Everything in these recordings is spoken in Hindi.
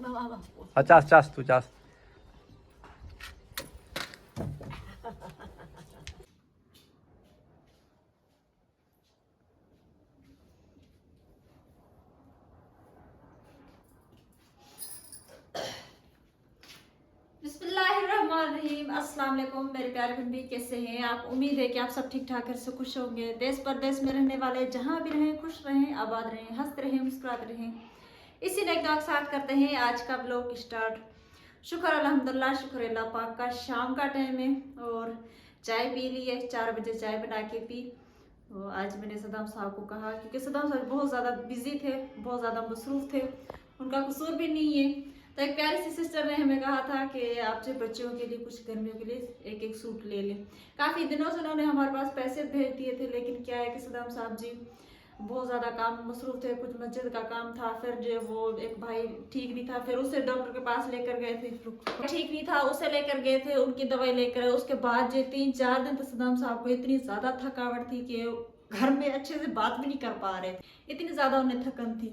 50 50 50। बिस्मिल्लाहिर्रहमानिर्रहीम। अस्सलाम वालेकुम मेरे प्यारे बंदी, कैसे हैं आप? उम्मीद है कि आप सब ठीक ठाक से खुश होंगे। देश परदेश में रहने वाले जहां भी रहें, खुश रहें, आबाद रहें, हंसते रहें, मुस्कुराते रहें। इसी नेक दुआ के साथ करते हैं आज का ब्लॉग स्टार्ट। शुक्र अल्हम्दुलिल्लाह, शुक्र अल्लाह पाक का। शाम का टाइम है और चाय पी ली है। 4 बजे चाय बना के पी। तो आज मैंने सदाम साहब को कहा, क्योंकि सदाम साहब बहुत ज़्यादा बिजी थे, बहुत ज़्यादा मसरूफ़ थे, उनका कसूर भी नहीं है। तो एक प्यारी सी सिस्टर ने हमें कहा था कि आपसे बच्चों के लिए कुछ गर्मियों के लिए एक एक सूट ले लें। काफ़ी दिनों से उन्होंने हमारे पास पैसे भेज दिए थे, लेकिन क्या है कि सदाम साहब जी बहुत ज़्यादा काम मसरूफ थे। कुछ मस्जिद का काम था, फिर जो वो एक भाई ठीक नहीं था, फिर उसे डॉक्टर के पास लेकर गए थे, ठीक नहीं था, उसे लेकर गए थे, उनकी दवाई लेकर। उसके बाद जो 3-4 दिन तक सदाम साहब को इतनी ज़्यादा थकावट थी कि घर में अच्छे से बात भी नहीं कर पा रहे, इतनी ज़्यादा उन्हें थकन थी।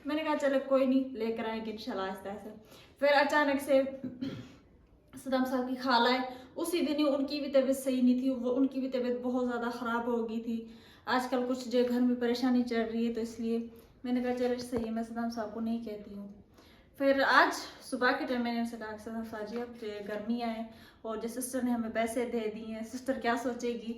मैंने कहा चलो कोई नहीं, लेकर आएंगे इंशाल्लाह आहिस्ता आहिस्ता। फिर अचानक से सदाम साहब की खाला है, उसी दिन ही उनकी भी तबीयत सही नहीं थी, वो उनकी भी तबीयत बहुत ज़्यादा ख़राब हो गई थी। आजकल कुछ जो घर में परेशानी चल रही है, तो इसलिए मैंने कहा चलो सही है, मैं सदाम साहब को नहीं कहती हूँ। फिर आज सुबह के टाइम मैंने उनसे कहा सदाम साहब जी अब गर्मी आए और जो सिस्टर ने हमें पैसे दे दिए हैं, सिस्टर क्या सोचेगी?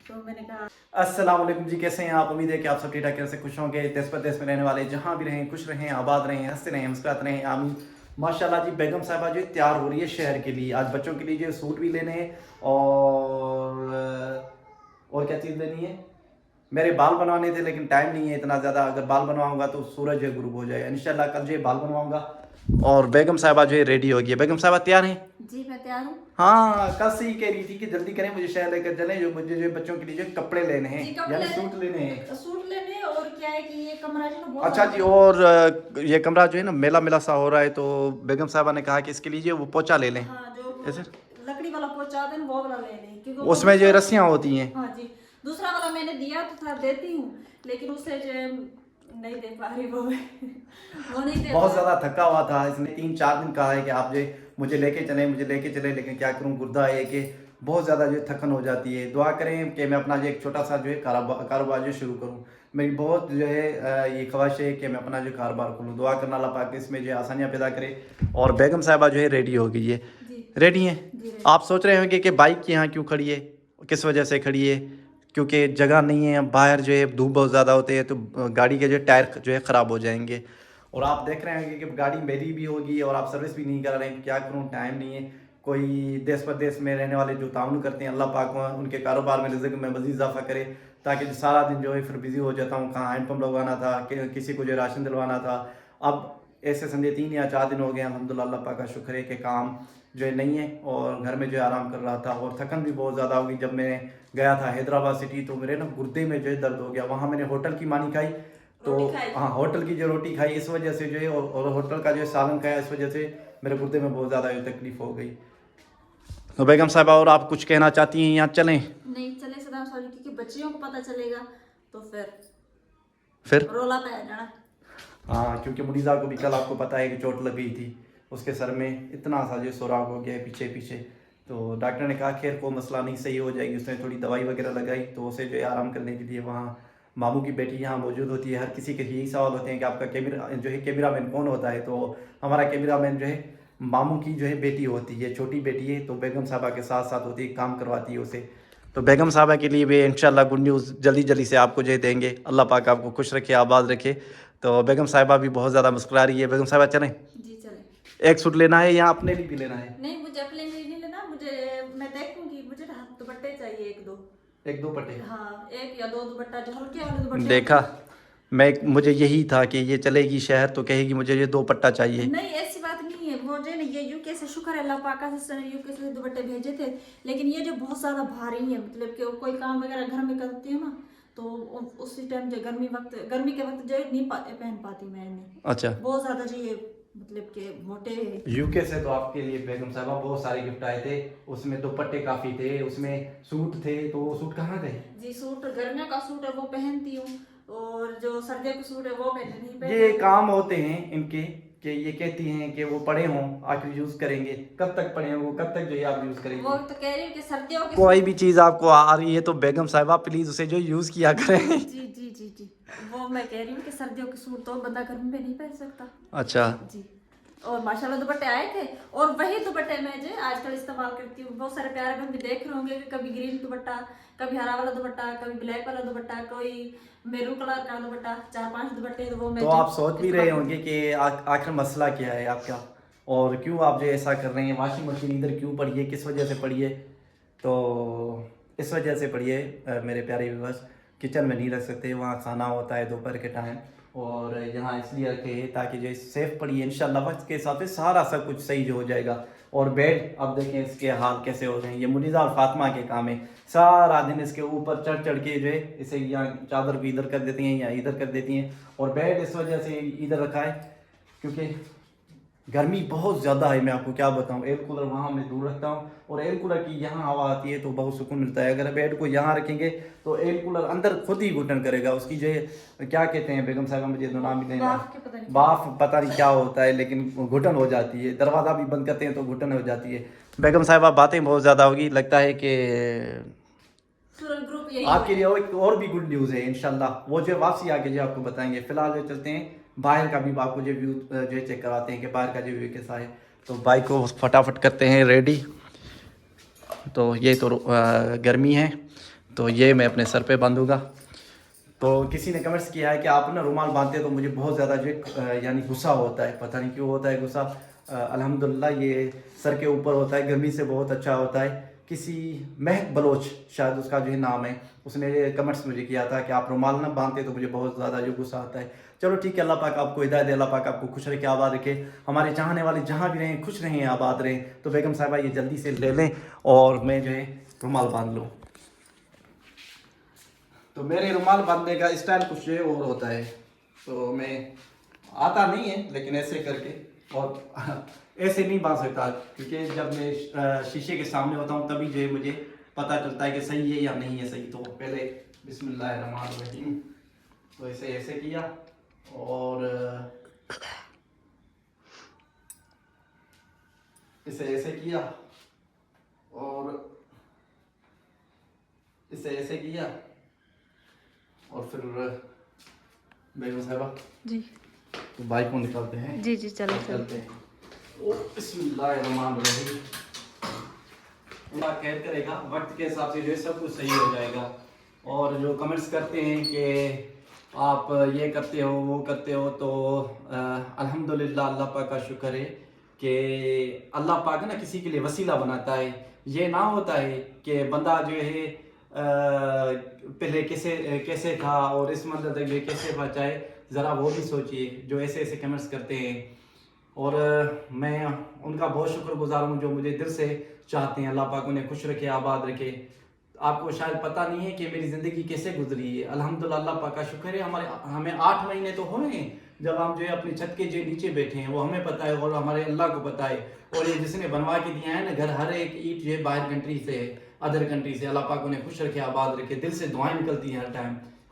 तो मैंने कहा अस्सलाम वालेकुम जी, कैसे हैं आप? उम्मीद है कि आप सब ठीक ठाक से खुश होंगे। देश परदेश में रहने वाले जहाँ भी रहें, खुश रहें, आबाद रहें, हंसते रहें, मुस्कुराते रहें, आमीन। माशाल्लाह जी, बेगम साहबा जो तैयार हो रही है शहर के लिए। आज बच्चों के लिए जो सूट भी लेने हैं और क्या चीज़ लेनी है? मेरे बाल बनवाने थे, लेकिन टाइम नहीं है इतना ज़्यादा। अगर बाल बनवाऊंगा तो सूरज जो गुरूब हो जाएगा। इंशाल्लाह कल जो बाल बनवाऊंगा। और बेगम साहबा जो है रेडी हो गई है। बेगम साहबा तैयार हैं? जी मैं तैयार हूँ। हाँ, कल से ही कह रही थी कि जल्दी करें, मुझे शहर लेकर चलें, जो मुझे जो बच्चों के लिए जो कपड़े लेने हैं, यानी सूट लेने हैं। सूट लेने, और क्या है कि ये कमरा जो ना बहुत अच्छा जी, और ये कमरा जो है ना मेला मेला सा हो रहा है, तो बेगम साहबा ने कहा कि इसके लिए वो पोछा ले लें। हाँ, जो ऐसे लकड़ी वाला पोछा आता है ना, वो वाला ले लें, क्योंकि वो उसमें जो रस्सियाँ होती हैं। हाँ जी, दूसरा वाला मैंने दिया तो था, देती हूँ, लेकिन उसे जो है नहीं दे पा रही वो वो नहीं दे बहुत पा ज़्यादा थका हुआ था। इसने 3-4 दिन कहा है कि आप जो मुझे लेके चलें, मुझे लेके चलें, लेकिन क्या करूँ, गुर्दा है कि बहुत ज़्यादा जो थकन हो जाती है। दुआ करें कि मैं अपना जो एक छोटा सा जो है कारोबार जो शुरू करूँ। मेरी बहुत जो है ये ख्वाहिश है कि मैं अपना जो कारोबार खोलूँ। दुआ करना अल्लाह पाक इसमें जो आसानियाँ पैदा करे। और बेगम साहबा जो है रेडी हो गई है। जी रेडी हैं? जी आप सोच रहे होंगे कि बाइक यहाँ क्यों खड़ी है, किस वजह से खड़ी है? क्योंकि जगह नहीं है, बाहर जो है धूप बहुत ज़्यादा होते हैं, तो गाड़ी के जो टायर जो है ख़राब हो जाएंगे। और आप देख रहे होंगे कि गाड़ी मेरी भी होगी और आप सर्विस भी नहीं करा रहे हैं। क्या करूँ, टाइम नहीं है। कोई देश परदेश में रहने वाले जो ताउन करते हैं, अल्लाह पाक उनके कारोबार में रिज़्क़ में मज़ीद इजाफा करे, ताकि सारा दिन जो है फिर बिज़ी हो जाता हूँ। कहाँ हैंड पम्प लगवाना था, किसी को जो राशन दिलवाना था। अब ऐसे समझे 3 या 4 दिन हो गए, अल्हम्दुलिल्लाह अल्लाह पाक का शुक्र है कि काम जो है नहीं है, और घर में जो है आराम कर रहा था। और थकन भी बहुत ज़्यादा हो गई। जब मैं गया था हैदराबाद सिटी, तो मेरे ना गुर्दे में जो है दर्द हो गया। वहाँ मैंने होटल की मानी खाई, तो हाँ, होटल की जो रोटी खाई, इस वजह से जो है, और होटल का जो है सालन खाया, इस वजह से मेरे गुर्दे में बहुत ज़्यादा तकलीफ हो गई। तो बेगम साहबा, और आप कुछ कहना चाहती हैं या चलें? नहीं चले सदाम साहब जी, क्योंकि बच्चियों को पता चलेगा तो फिर रोला पे आ जाना। हाँ, क्योंकि मुनीज़ा को भी कल आपको पता है कि चोट लग गई थी। उसके सर में इतना सा जो सुराख हो गया है पीछे पीछे। तो डॉक्टर ने कहा खैर कोई मसला नहीं, सही हो जाएगी। उसने थोड़ी दवाई वगैरह लगाई, तो उसे जो है आराम करने के लिए वहाँ मामू की बेटी यहाँ मौजूद होती है। हर किसी के यही सवाल होते हैं कि आपका कैमरा जो है कैमरामैन कौन होता है? तो हमारा कैमरामैन जो है मामू की जो है बेटी होती है, छोटी बेटी है। तो बेगम साहबा के साथ साथ होती है, काम करवाती है उसे। तो बेगम साहबा के लिए भी इंशाल्लाह गुड न्यूज़ जल्दी जल्दी से आपको जो है देंगे। अल्लाह पाक आपको खुश रखे, आबाद रखे। तो बेगम साहिबा भी बहुत ज़्यादा मुस्कुरा रही है। बेगम साहिबा चलें? जी चले। एक सूट लेना है या अपने लिए भी लेना है? नहीं, मुझे अपने लिए नहीं लेना, मुझे मैं देखूंगी, मुझे दुपट्टे चाहिए एक दो। एक दो पट्टे? हाँ, एक या दो दुपट्टा, जो हल्के वाले दुपट्टे देखा, मुझे यही था कि ये चलेगी शहर तो कहेगी मुझे ये 2 पट्टा चाहिए। नहीं, ऐसी बात नहीं है। वो जो है ना, ये यूके से, शुक्र है अल्लाह पाक का, सिस्टर ने यूके से दुपट्टे भेजे थे, लेकिन ये जो बहुत ज़्यादा भारी है, मतलब कि कोई काम वगैरह घर में करती हूँ ना, तो उसी टाइम जो गर्मी के वक्त जो नहीं पहन पाती मैं इन्हें। अच्छा, बहुत ज़्यादा जो ये मतलब कि मोटे हैं। यूके से तो आपके लिए बेगम साहबा बहुत सारे गिफ्ट आए थे। उसमें दुपट्टे काफ़ी थे, उसमें सूट थे। तो वो सूट कहाँ गए? जी, सूट गर्मियों का सूट है वो पहनती हूँ, और जो सर्दियों का सूट है वो मैंने नहीं पहना। ये काम होते हैं इनके कि ये कहती हैं कि वो पढ़े हों आखिर यूज़ करेंगे, कब तक पढ़े हों, कब तक जो है आप यूज़ करेंगे? वो तो कह रही हूँ कि सर्दियों के कोई भी चीज़ आपको आ रही है तो बेगम साहिबा प्लीज़ उसे जो यूज़ किया करें। जी जी जी जी, वो मैं कह रही हूँ कि सर्दियों के सूट तो बंदा गर्मी में नहीं पहन सकता। अच्छा जी, और माशाल्लाह दुपट्टे आए थे, और वही दुपट्टे मैं जो आजकल इस्तेमाल करती हूँ। बहुत सारे प्यारे बहन भी देख रहे होंगे कि कभी ग्रीन दुपट्टा, कभी हरा वाला दुपट्टा, कभी ब्लैक वाला दुपट्टा, कोई मेरून कलर का दुपट्टा, 4-5 दुपट्टे, तो वो मैं तो जो आप सोच भी रहे इस्तेमाल होंगे कि आखिर मसला क्या है आपका और क्यों आप जो ऐसा कर रहे हैं, वॉशिंग मशीन इधर क्यों पड़ी है, किस वजह से पड़ी है? तो इस वजह से पड़ी है मेरे प्यारे व्यूअर्स, किचन में नहीं रख सकते, वहाँ खाना होता है दोपहर के टाइम, और यहाँ इसलिए रखे हैं ताकि जो सेफ पड़ी है, इंशाल्लाह वक्त के हिसाब से सारा सब कुछ सही जो हो जाएगा। और बेड अब देखें इसके हाल कैसे हो गए हैं, ये मुनीज़ा और फातिमा के काम है, सारा दिन इसके ऊपर चढ़ चढ़ के जो है इसे यहाँ चादर को इधर कर देती हैं या इधर कर देती हैं। और बेड इस वजह से इधर रखा है क्योंकि गर्मी बहुत ज़्यादा है, मैं आपको क्या बताऊं। एयर कूलर वहाँ मैं दूर रखता हूँ और एयर कूलर की यहाँ हवा आती है तो बहुत सुकून मिलता है। अगर बेड को यहाँ रखेंगे तो एयर कूलर अंदर खुद ही घुटन करेगा, उसकी जो क्या कहते हैं बेगम साहब, मुझे तो नाम ही नहीं, बाफ पता नहीं क्या होता है, लेकिन घुटन हो जाती है। दरवाज़ा भी बंद करते हैं तो घुटन हो जाती है। बेगम साहब बातें बहुत ज़्यादा होगी, लगता है कि आपके लिए और भी गुड न्यूज़ है इंशाल्लाह, वो जो वापसी आके जो आपको बताएंगे। फिलहाल जो चलते हैं बाहर का भी आपको जो व्यू जो चेक कराते हैं कि बाहर का जो व्यू कैसा है। तो बाइक को फटाफट करते हैं रेडी। तो ये तो गर्मी है तो ये मैं अपने सर पे बांधूंगा। तो किसी ने कमेंट्स किया है कि आप ना रुमाल बांधते तो मुझे बहुत ज़्यादा जो यानी गुस्सा होता है, पता नहीं क्यों होता है गुस्सा। अल्हम्दुलिल्लाह ये सर के ऊपर होता है, गर्मी से बहुत अच्छा होता है। किसी महक बलोच शायद उसका जो है नाम है, उसने कमेंट्स मुझे किया था कि आप रुमाल ना बांधते तो मुझे बहुत ज़्यादा जो गुस्सा आता है। चलो ठीक है, अल्लाह पाक आपको हिदायत दे, अल्लाह पाक आपको खुश रखे, आबाद रखे। हमारे चाहने वाले जहाँ भी रहें खुश रहें, आबाद रहें। तो बेगम साहिबा ये जल्दी से ले लें और मैं जो है रुमाल बांध लूँ। तो मेरे रुमाल बांधने का स्टाइल कुछ ये और होता है, तो मैं आता नहीं है लेकिन ऐसे करके, और ऐसे नहीं बांध सकता क्योंकि जब मैं शीशे के सामने होता हूँ तभी जो है मुझे पता चलता है कि सही है या नहीं है सही। तो पहले बिस्मिल्लाहिर्रहमानिर्रहीम, तो इसे ऐसे किया और इसे ऐसे किया और इसे ऐसे किया और फिर बेगम साहिबा जी तो बाइक को निकालते हैं। जी जी, चलो चलते हैं। ओ बिस्मिल्लाहिर्रहमानिर्रहीम, अल्लाह खैर करेगा, वक्त के हिसाब से जो है सब कुछ सही हो जाएगा। और जो कमेंट्स करते हैं कि आप ये करते हो वो करते हो, तो अल्हम्दुलिल्लाह अल्लाह पाक का शुक्र है कि अल्लाह पाक ना किसी के लिए वसीला बनाता है। ये ना होता है कि बंदा जो है पहले कैसे था और इस मंजिल तक जो कैसे पहुँचाए, ज़रा वो भी सोचिए जो ऐसे ऐसे कमेंट्स करते हैं। और मैं उनका बहुत शुक्रगुजार हूँ जो मुझे दिल से चाहते हैं। अल्लाह पाक उन्हें खुश रखे, आबाद रखे। आपको शायद पता नहीं है कि मेरी ज़िंदगी कैसे गुजरी है। अल्हम्दुलिल्लाह अल्लाह पाक का शुक्र है, हमें 8 महीने तो हुए हैं जब हम जो है अपनी छत के जो नीचे बैठे हैं, वो हमें पता है और हमारे अल्लाह को पता है। और ये जिसने बनवा के दिया है ना घर, हर एक ईंट जो है बाहर कंट्री से है, अदर कंट्री से। अल्लाह पाक उन्हें खुश रखे, आबाद रखे। दिल से दुआएं निकलती हैं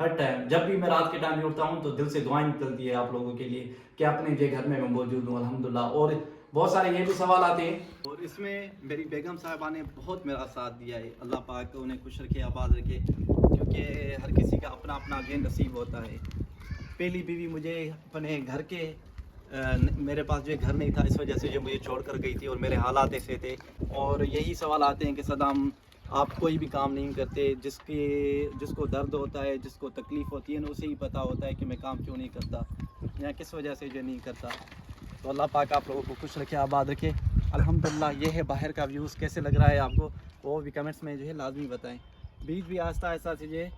हर टाइम जब भी मैं रात के टाइम में उठता हूँ तो दिल से दुआएं निकलती है आप लोगों के लिए कि अपने जो घर में मैं मौजूद हूँ अल्हम्दुलिल्लाह। और बहुत सारे ये भी सवाल आते हैं और इसमें मेरी बेगम साहिबा ने बहुत मेरा साथ दिया है। अल्लाह पाक उन्हें खुश रखे, आबाद रखे, क्योंकि हर किसी का अपना अपना जो नसीब होता है। पहली बीवी मुझे अपने घर के मेरे पास जो घर नहीं था, इस वजह से जो मुझे छोड़ कर गई थी और मेरे हालात ऐसे थे। और यही सवाल आते हैं कि सदाम आप कोई भी काम नहीं करते, जिसको दर्द होता है, जिसको तकलीफ़ होती है ना, उसे ही पता होता है कि मैं काम क्यों नहीं करता या किस वजह से जो नहीं करता। तो अल्लाह पाक आप लोगों को खुश रखे, आबाद रखे। अल्हम्दुलिल्लाह ये है बाहर का व्यूज़, कैसे लग रहा है आपको वो भी कमेंट्स में जो है लाजमी बताएं। बीज भी आहिस्ता आहिस्ता से जो है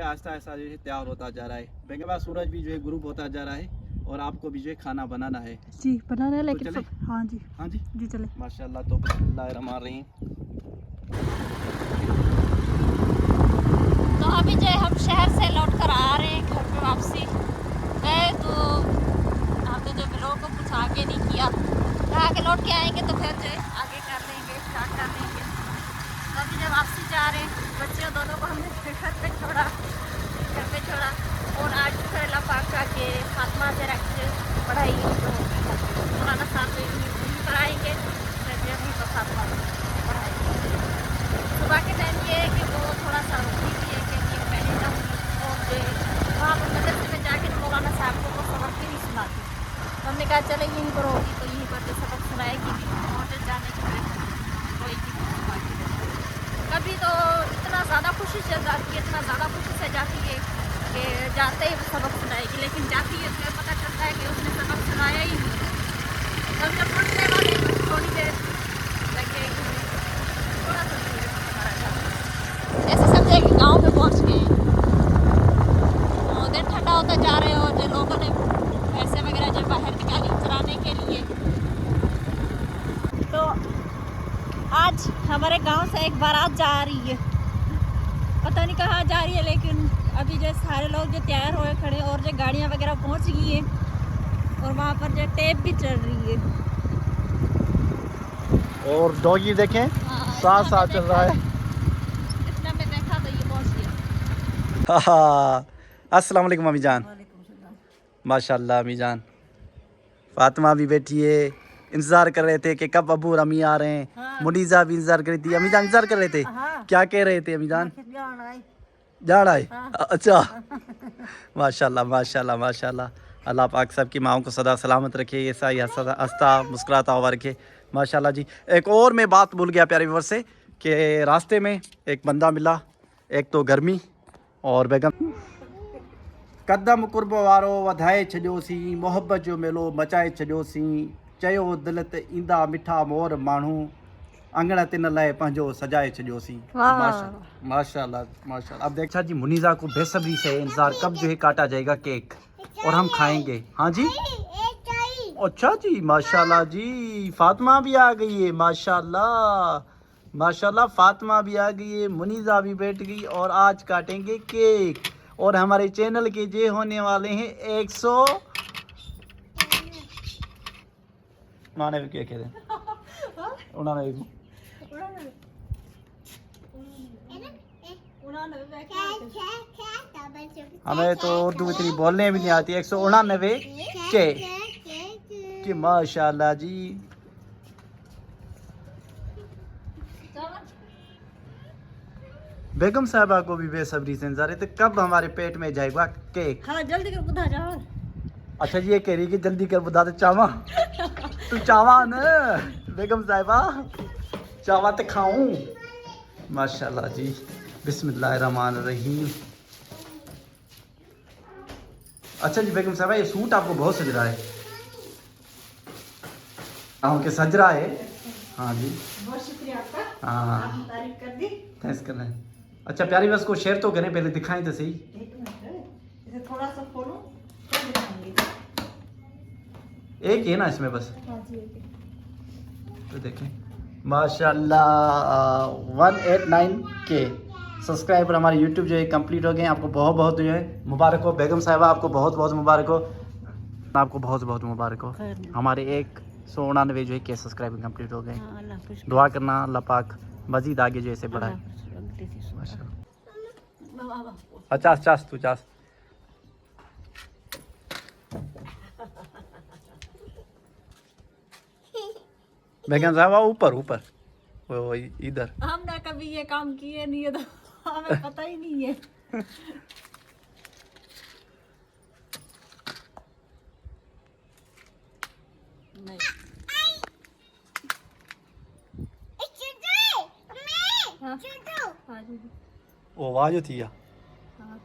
आहिस्ता आहिस्ता जो है तैयार होता जा रहा है। बेगम साहिबा सूरज भी जो है ग्रुप होता जा रहा है और आपको भी जो है खाना बनाना है। जी बनाना है, लेकिन तो हाँ जी हाँ जी जी चले माशाल्लाह। तो बिस्मिल्लाहिर्रहमानिर्रहीम। तो अभी जो है हम शहर से लौट कर आ रहे हैं घर पे वापसी गए, तो हमने जो ब्लॉग को कुछ आगे नहीं किया, आगे लौट के आएंगे तो फिर जो है आगे कर लेंगे, स्टार्ट कर देंगे। तो अभी जब वापसी जा रहे हैं, बच्चों दोनों को हमने घर पे छोड़ा और आज फिर अल्लाह पाक का के फातिमा से रख पढ़ाई कहा चले यहीं पर होगी तो यहीं पर जो सबक सुनाएगी होटल जाने के लिए कभी तो इतना ज़्यादा खुशी से जाती है, इतना ज़्यादा खुशी से जाती है कि जाते ही वो सबक सुनाएगी, लेकिन जाती है तो पता चलता है कि उसने सबक सुनाया ही नहीं। तब जब पढ़ने वाले थोड़ी देर लगेगी, थोड़ा सा ऐसे समझे कि गाँव में पहुँच गए, दिन ठंडा होता जा रहे हो, जो लोगों ने पैसे वगैरह जो बाहर निकाली चराने के लिए। तो आज हमारे गांव से एक बारात जा रही है, पता नहीं कहाँ जा रही है, लेकिन अभी जो सारे लोग जो तैयार हुए खड़े और जो गाड़ियाँ वगैरह पहुंच गई हैं और वहाँ पर जो टेप भी चल रही है और डॉगी देखें साथ साथ चल रहा है। इतना मैं देखा तो ये पहुँच गया। अस्सलाम वालेकुम अम्मी जान। माशाल्लाह अम्मी जान। फातिमा भी बैठी है, इंतज़ार कर रहे थे कि कब अबू और अम्मी आ रहे हैं। हाँ। मुनीज़ा भी इंतज़ार कर रही थी। अम्मी जान इंतज़ार कर रहे थे। हाँ। क्या कह रहे थे अम्मी जान? जान आए। अच्छा माशाल्लाह माशाल्लाह माशाल्लाह। अल्लाह पाक सबकी माओं को सदा सलामत रखे, ऐसा ही हंसता मुस्कुराता हुआ रखे माशाल्लाह जी। एक और मैं बात भूल गया प्यारे व्यूअर से कि रास्ते में एक बंदा मिला, एक तो गर्मी और बेगम कदम कुर्ब वारो वधाए छॾियोसीं, मोहब्बत जो मेलो मचाए छॾियोसीं, चयो दिलि ते ईंदा मिठा मोर माण्हू, अंगण तिन लाइ पंहिंजो सजाए छॾियोसीं। माशाल्लाह माशाल्लाह माशाल्लाह। अब देखा जी मुनीज़ा को बेसब्री से इंतज़ार कब जो है काटा जाएगा केक और हम खाएंगे। हाँ जी अच्छा जी माशाल्लाह जी। फातिमा भी आ गई है माशाल्लाह माशाल्लाह। फातिमा भी आ गई है, मुनीज़ा भी बैठ गई और आज काटेंगे केक और हमारे चैनल के जे होने वाले हैं 100 उन्होंने क्या कह रहे उन्होंने हमें तो उर्दू इतनी बोलने भी नहीं आती। 199 के माशाल्लाह जी। बेगम साहबा को भी बेसब्री से इंतजार है, तो कब हमारे पेट में जाएगा केक? हाँ जल्दी कर बुधा जाओ। अच्छा जी ये कह रही कि जल्दी कर बुधा, तो चावा तू चावा न बेगम साहबा, चावा तो खाऊं। माशाल्लाह जी बिस्मिल्लाहिर्रहमानिर्रहीम। अच्छा जी बेगम साहबा ये सूट आपको बहुत सज रहा है। हाँ के सज रहा है। हाँ जी बहुत शुक्रिया आपका, हाँ आपने तारीफ कर दी। थैंक्स कर रहे हैं। अच्छा प्यारी बस को शेयर तो करें, पहले दिखाएं तो सही। एक मिनट इसे थोड़ा सा खोलो फिर दिखाएंगे। एक ही है ना इसमें बस, हाँ जी एक तो देखें माशाल्लाह 189 के सब्सक्राइबर हमारे यूट्यूब जो है कंप्लीट हो गए हैं। आपको बहुत बहुत जो है मुबारक हो। बेगम साहिबा आपको बहुत बहुत मुबारक हो, आपको बहुत बहुत मुबारक हो। हमारे 199 जो है के सब्सक्राइबर कंप्लीट हो गए। दुआ करना अल्लाह पाक मजीद आगे जो ऐसे बढ़ाए। अच्छा चास तू चास बेगम साहबा ऊपर ऊपर वो इधर। हमने कभी ये काम किए नहीं है तो हमें पता ही नहीं है। नहीं हाँ। हाँ जी। वो आवाज थी या हाँ।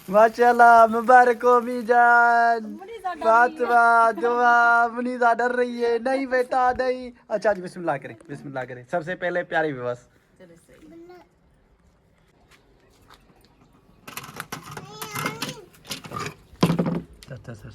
माशाल्लाह मुबारक हो मीजान। फातिमा दुआ मुनीज़ा डर रही है। नहीं बेटा नहीं। अच्छा जी बिस्मिल्लाह करें, बिस्मिल्लाह करें। सबसे पहले प्यारी व्यवस्था अच्छा सर।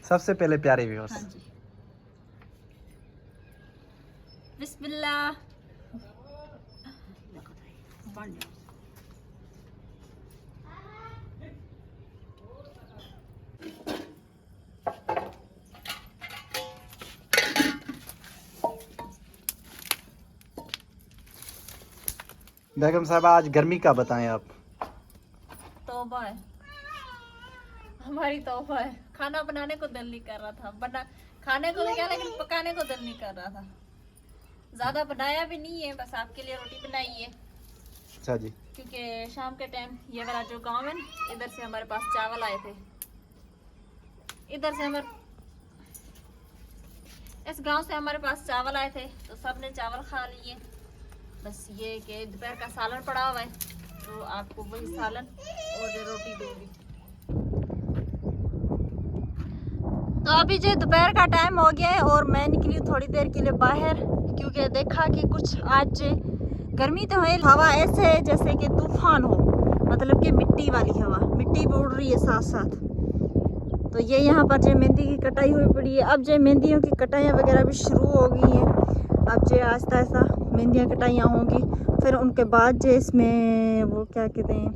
सबसे पहले प्यारे व्यूअर्स, हाँ जी, बिस्मिल्लाह। बेगम साहबा आज गर्मी का बताएं आप। तौबा है, हमारी तौबा है। खाना बनाने को दिल नहीं कर रहा था, खाने को तो क्या लेकिन पकाने को दिल नहीं कर रहा था। ज्यादा बनाया भी नहीं है, बस आपके लिए रोटी बनाई है। अच्छा जी। क्योंकि शाम के टाइम ये वाला जो गांव है इधर से हमारे पास चावल आए थे, इधर से हमारे इस गांव से हमारे पास चावल आए थे, तो सबने चावल खा लिए। बस ये कि दोपहर का सालन पड़ा हुआ है, तो आपको वही सालन और जो रोटी दूंगी। तो अभी जो दोपहर का टाइम हो गया है और मैं निकली थोड़ी देर के लिए बाहर, क्योंकि देखा कि कुछ आज गर्मी तो है, हवा ऐसे है जैसे कि तूफान हो, मतलब कि मिट्टी वाली हवा, मिट्टी भी उड़ रही है साथ साथ। तो ये यहाँ पर जो मेहंदी की कटाई हुई पड़ी है, अब जो मेहंदियों की कटाइयाँ वगैरह भी शुरू हो गई हैं। अब जो आहिस्ता आहिस्ता मेहंदियाँ कटाइयाँ होंगी, फिर उनके बाद जो इसमें वो क्या कहते हैं,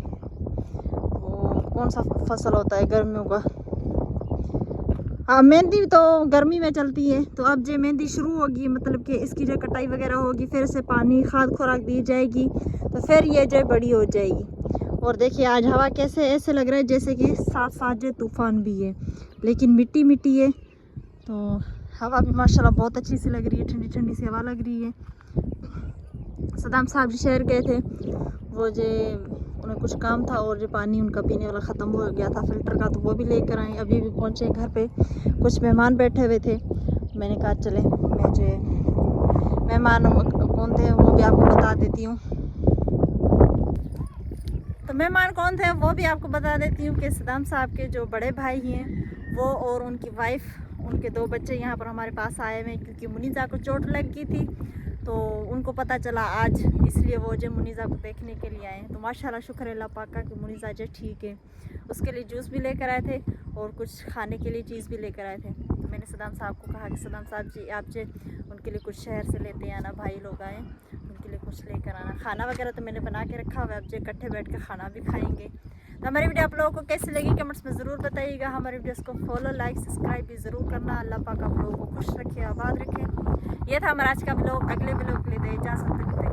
वो कौन सा फसल होता है गर्मियों का, हाँ मेहंदी तो गर्मी में चलती है। तो अब जो मेहंदी शुरू होगी, मतलब कि इसकी जो कटाई वगैरह होगी, फिर से पानी खाद खुराक दी जाएगी, तो फिर ये जो बड़ी हो जाएगी। और देखिए आज हवा कैसे, ऐसे लग रहा है जैसे कि साथ साथ जो तूफान भी है, लेकिन मिट्टी मिट्टी है। तो हवा भी माशाल्लाह बहुत अच्छी सी लग रही है, ठंडी ठंडी सी हवा लग रही है। सदाम साहब जी शहर गए थे, वो जो उन्हें कुछ काम था और जो पानी उनका पीने वाला ख़त्म हो गया था फिल्टर का, तो वो भी लेकर आए। अभी भी पहुँचे घर पे, कुछ मेहमान बैठे हुए थे। मैंने कहा चले मैं जो मेहमान कौन थे वो भी आपको बता देती हूँ। तो मेहमान कौन थे वो भी आपको बता देती हूँ कि सदाम साहब के जो बड़े भाई हैं वो और उनकी वाइफ, उनके 2 बच्चे यहाँ पर हमारे पास आए हुए हैं, क्योंकि मुनीज़ा को चोट लग गई थी, तो उनको पता चला आज, इसलिए वो जो मुनीज़ा को देखने के लिए आए हैं। तो माशाल्लाह शुक्र है अल्लाह पाक का कि मुनीज़ा जो ठीक है। उसके लिए जूस भी लेकर आए थे और कुछ खाने के लिए चीज़ भी लेकर आए थे। तो मैंने सदाम साहब को कहा कि सदाम साहब जी आप जो उनके लिए कुछ शहर से लेते आना, भाई लोग आए उनके लिए कुछ लेकर आना। खाना वगैरह तो मैंने बना के रखा हुआ है, अब जो इकट्ठे बैठ कर खाना भी खाएँगे। तो हमारी वीडियो आप लोगों को कैसी लगी कमेंट्स में ज़रूर बताइएगा। हमारे वीडियोस को फॉलो लाइक सब्सक्राइब भी ज़रूर करना। अल्लाह पाक आप लोगों को खुश रखे, आबाद रखे। ये था हमारा आज का व्लॉग। अगले व्लॉग के लिए दे इजाज़त।